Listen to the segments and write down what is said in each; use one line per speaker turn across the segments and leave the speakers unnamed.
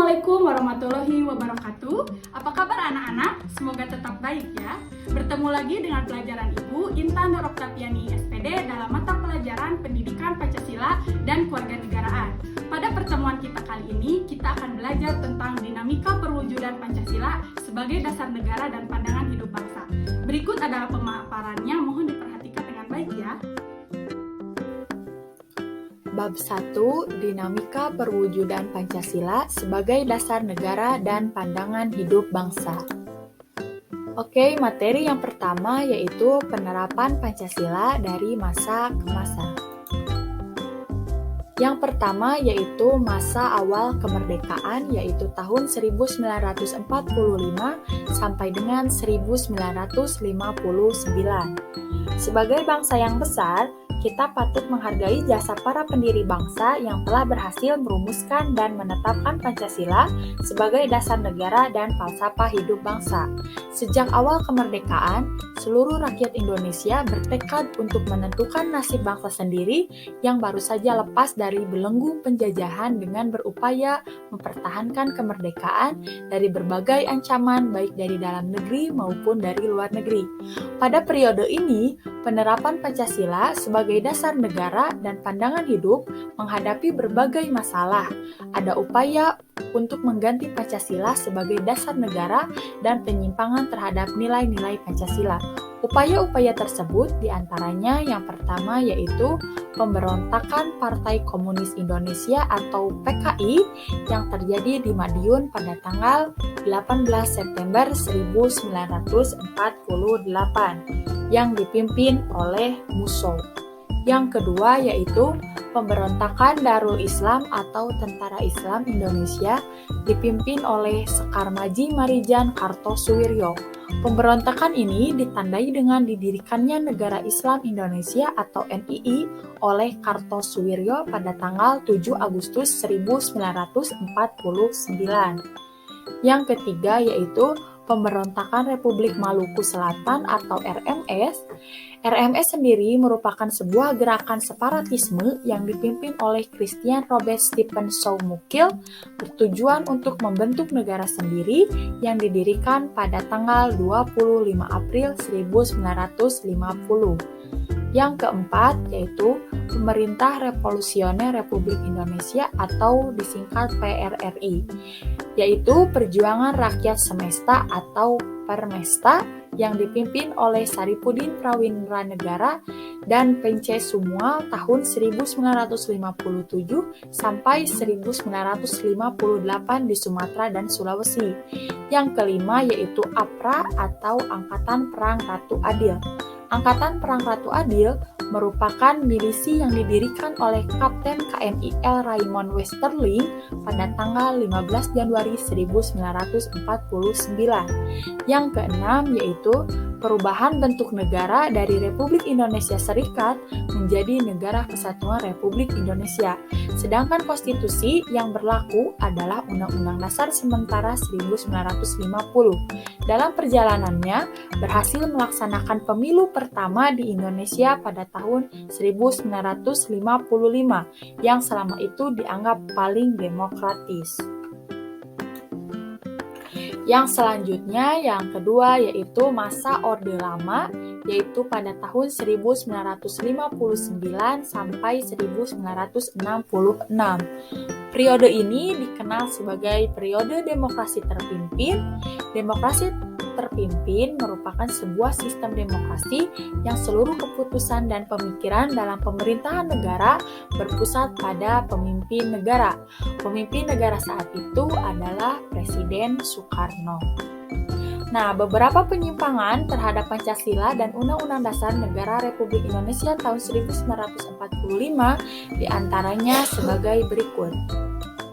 Assalamualaikum warahmatullahi wabarakatuh. Apa kabar anak-anak? Semoga tetap baik ya. Bertemu lagi dengan pelajaran Ibu Intan Nur Oktaviani SPD dalam mata pelajaran Pendidikan Pancasila dan Kewarganegaraan. Pada pertemuan kita kali ini, kita akan belajar tentang dinamika perwujudan Pancasila sebagai dasar negara dan pandangan hidup bangsa. Berikut adalah pemaparannya, mohon diperhatikan dengan baik ya.
Bab 1. Dinamika perwujudan Pancasila sebagai dasar negara dan pandangan hidup bangsa. Oke, materi yang pertama yaitu penerapan Pancasila dari masa ke masa. Yang pertama yaitu masa awal kemerdekaan, yaitu tahun 1945 sampai dengan 1959. Sebagai bangsa yang besar, kita patut menghargai jasa para pendiri bangsa yang telah berhasil merumuskan dan menetapkan Pancasila sebagai dasar negara dan falsafah hidup bangsa. Sejak awal kemerdekaan, seluruh rakyat Indonesia bertekad untuk menentukan nasib bangsa sendiri yang baru saja lepas dari belenggu penjajahan dengan berupaya mempertahankan kemerdekaan dari berbagai ancaman baik dari dalam negeri maupun dari luar negeri. Pada periode ini, penerapan Pancasila sebagai dasar negara dan pandangan hidup menghadapi berbagai masalah. Ada upaya untuk mengganti Pancasila sebagai dasar negara dan penyimpangan terhadap nilai-nilai Pancasila. Upaya-upaya tersebut diantaranya yang pertama yaitu pemberontakan Partai Komunis Indonesia atau PKI yang terjadi di Madiun pada tanggal 18 September 1948 yang dipimpin oleh Musso. Yang kedua yaitu pemberontakan Darul Islam atau Tentara Islam Indonesia dipimpin oleh Sekar Maji Marijan Kartosuwiryo. Pemberontakan ini ditandai dengan didirikannya Negara Islam Indonesia atau NII oleh Kartosuwiryo pada tanggal 7 Agustus 1949. Yang ketiga yaitu pemberontakan Republik Maluku Selatan atau RMS. RMS sendiri merupakan sebuah gerakan separatisme yang dipimpin oleh Christian Robert Stephen Soumukil bertujuan untuk membentuk negara sendiri yang didirikan pada tanggal 25 April 1950. Yang keempat yaitu Pemerintah Revolusioner Republik Indonesia atau disingkat PRRI, yaitu Perjuangan Rakyat Semesta atau Permesta yang dipimpin oleh Saripudin Prawinranegara dan Pence Sumual tahun 1957 sampai 1958 di Sumatera dan Sulawesi. Yang kelima yaitu APRA atau Angkatan Perang Ratu Adil. Angkatan Perang Ratu Adil merupakan milisi yang didirikan oleh Kapten KNIL Raymond Westerling pada tanggal 15 Januari 1949. Yang keenam yaitu perubahan bentuk negara dari Republik Indonesia Serikat menjadi Negara Kesatuan Republik Indonesia. Sedangkan konstitusi yang berlaku adalah Undang-Undang Dasar Sementara 1950. Dalam perjalanannya, berhasil melaksanakan pemilu pertama di Indonesia pada tahun 1955 yang selama itu dianggap paling demokratis. Yang selanjutnya, yang kedua yaitu masa Orde Lama, yaitu pada tahun 1959 sampai 1966. Periode ini dikenal sebagai periode demokrasi terpimpin. Demokrasi terpimpin merupakan sebuah sistem demokrasi yang seluruh keputusan dan pemikiran dalam pemerintahan negara berpusat pada pemimpin negara. Pemimpin negara saat itu adalah Presiden Soekarno. Nah, beberapa penyimpangan terhadap Pancasila dan Undang-Undang Dasar Negara Republik Indonesia tahun 1945 diantaranya sebagai berikut.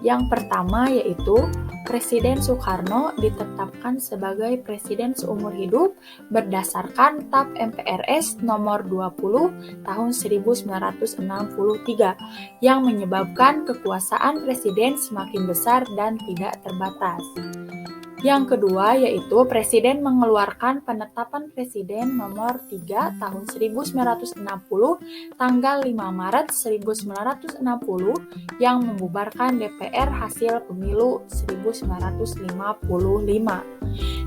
Yang pertama yaitu Presiden Soekarno ditetapkan sebagai presiden seumur hidup berdasarkan TAP MPRS nomor 20 tahun 1963 yang menyebabkan kekuasaan presiden semakin besar dan tidak terbatas. Yang kedua yaitu Presiden mengeluarkan Penetapan Presiden nomor 3 tahun 1960 tanggal 5 Maret 1960 yang membubarkan DPR hasil pemilu 1955.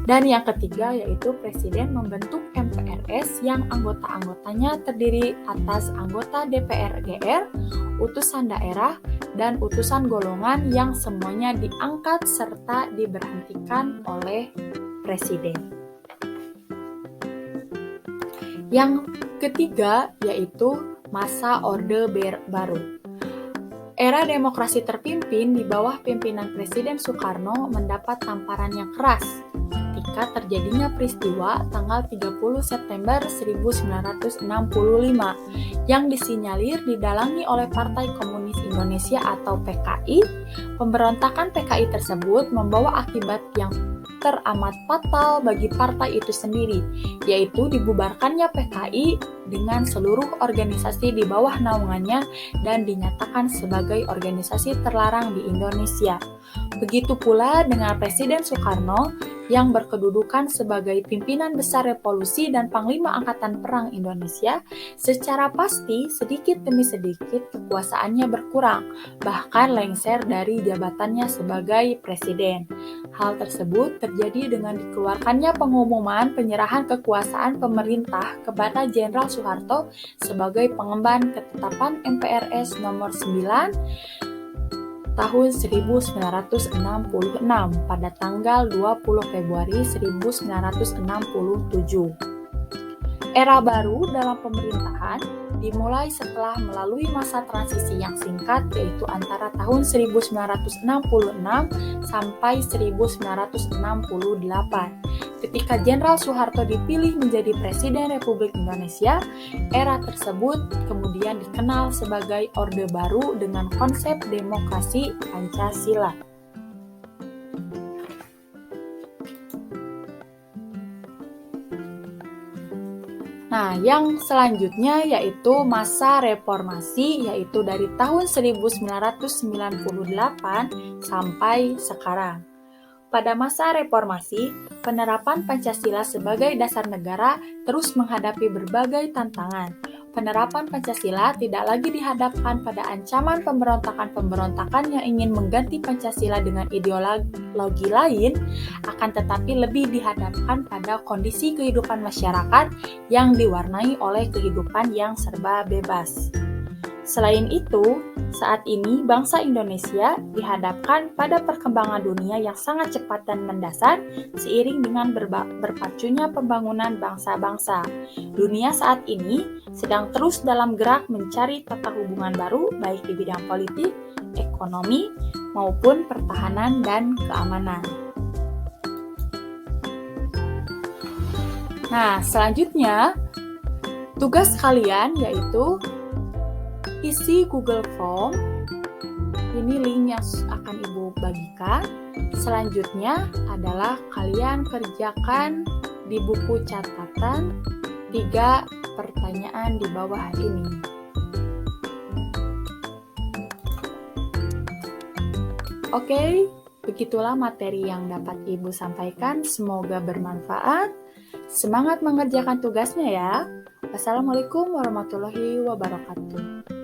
Dan yang ketiga yaitu Presiden membentuk MPRS yang anggota-anggotanya terdiri atas anggota DPR GR, utusan daerah, dan utusan golongan yang semuanya diangkat serta diberhentikan oleh Presiden. Yang ketiga yaitu masa Orde Baru. Era demokrasi terpimpin di bawah pimpinan Presiden Soekarno mendapat tamparan yang keras ketika terjadinya peristiwa tanggal 30 September 1965 yang disinyalir didalangi oleh Partai Komunis Indonesia atau PKI. Pemberontakan PKI tersebut membawa akibat yang teramat fatal bagi partai itu sendiri, yaitu dibubarkannya PKI dengan seluruh organisasi di bawah naungannya dan dinyatakan sebagai organisasi terlarang di Indonesia. Begitu pula dengan Presiden Soekarno yang berkedudukan sebagai pimpinan besar revolusi dan Panglima Angkatan Perang Indonesia, secara pasti sedikit demi sedikit kekuasaannya berkurang, bahkan lengser dari jabatannya sebagai presiden. Hal tersebut terjadi dengan dikeluarkannya pengumuman penyerahan kekuasaan pemerintah kepada Jenderal Soeharto sebagai pengemban ketetapan MPRS nomor 9 tahun 1966 pada tanggal 20 Februari 1967. Era baru dalam pemerintahan dimulai setelah melalui masa transisi yang singkat yaitu antara tahun 1966 sampai 1968. Ketika Jenderal Soeharto dipilih menjadi Presiden Republik Indonesia, era tersebut kemudian dikenal sebagai Orde Baru dengan konsep demokrasi Pancasila. Nah, yang selanjutnya yaitu masa reformasi, yaitu dari tahun 1998 sampai sekarang. Pada masa reformasi, penerapan Pancasila sebagai dasar negara terus menghadapi berbagai tantangan. Penerapan Pancasila tidak lagi dihadapkan pada ancaman pemberontakan-pemberontakan yang ingin mengganti Pancasila dengan ideologi lain, akan tetapi lebih dihadapkan pada kondisi kehidupan masyarakat yang diwarnai oleh kehidupan yang serba bebas. Selain itu, saat ini bangsa Indonesia dihadapkan pada perkembangan dunia yang sangat cepat dan mendasar seiring dengan berpacunya pembangunan bangsa-bangsa. Dunia saat ini sedang terus dalam gerak mencari tata hubungan baru baik di bidang politik, ekonomi, maupun pertahanan dan keamanan. Nah, selanjutnya tugas kalian yaitu isi Google Form. Ini link yang akan Ibu bagikan. Selanjutnya adalah kalian kerjakan di buku catatan 3 pertanyaan di bawah ini. Oke, begitulah materi yang dapat Ibu sampaikan. Semoga bermanfaat. Semangat mengerjakan tugasnya ya. Wassalamualaikum warahmatullahi wabarakatuh.